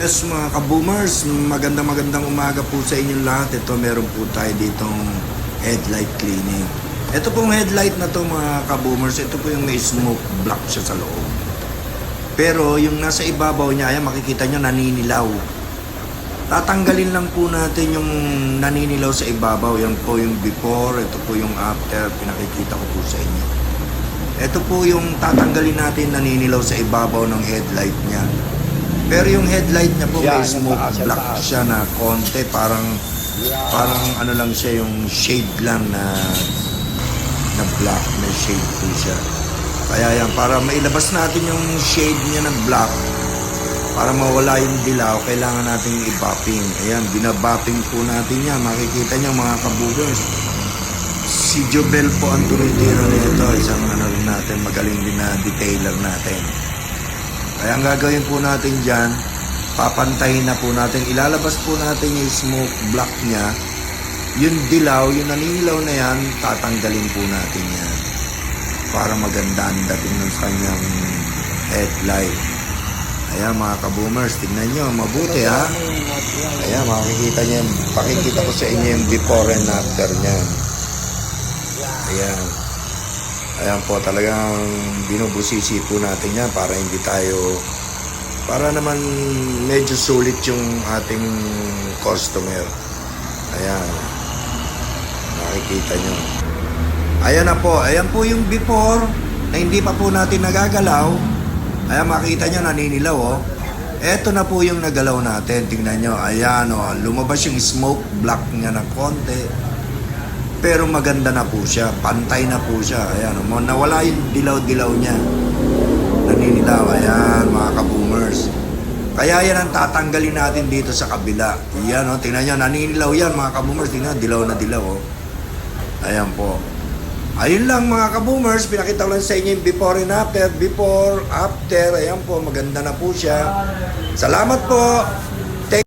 Yes, mga ka-boomers, magandang umaga po sa inyong lahat. Ito, meron po tayo ditong headlight cleaning. Ito pong headlight na to mga ka-boomers, ito po yung may smoke block siya sa loob. Pero yung nasa ibabaw niya, ayan makikita nyo naninilaw. Tatanggalin lang po natin yung naninilaw sa ibabaw. Yan po yung before, ito po yung after, pinakikita ko po sa inyo. Ito po yung tatanggalin natin naninilaw sa ibabaw ng headlight niya. Pero yung headlight niya po may smoke block siya na konti, parang ano lang siya, yung shade lang na black, may shade po siya. Kaya yan, para mailabas natin yung shade niya na black, para mawala yung dilaw, kailangan natin i-buffing. Ayan, binabuffing po natin yan. Makikita niyo mga kabugers. Si Jobel po ang tumitira nito, isang ano rin natin, magaling din na detailer natin. Kaya ang gagawin po natin dyan, papantayin na po natin, ilalabas po natin yung smoke block niya, yung dilaw, yung naninilaw na yan, tatanggalin po natin yan para maganda ang dating ng kanyang headlight. Ayan mga ka-boomers, tignan nyo, mabuti ha. Ayan, makikita nyo, pakikita ko sa inyo yung before and after niyan. Ayan. Ayan po, talagang binubusisi po natin yan para hindi tayo, para naman medyo sulit yung ating customer. Ayan. Nakikita nyo. Ayan po yung before na hindi pa po natin nagagalaw. Ayan, makikita nyo, naninilaw oh. Eto na po yung nagalaw natin. Tingnan nyo, ayan oh, lumabas yung smoke block niya na konti. Pero maganda na po siya, pantay na po siya. Ayan, nawala yung dilaw-dilaw niya. Naninilaw, ayan mga ka-boomers. Kaya yan ang tatanggalin natin dito sa kabila. Ayan o, tingnan nyo, naninilaw yan mga ka-boomers. Tingnan, dilaw na dilaw o. Ayan po. Ayun lang mga ka-boomers, pinakita ko lang sa inyo yung before and after. Before, after, ayan po, maganda na po siya. Salamat po.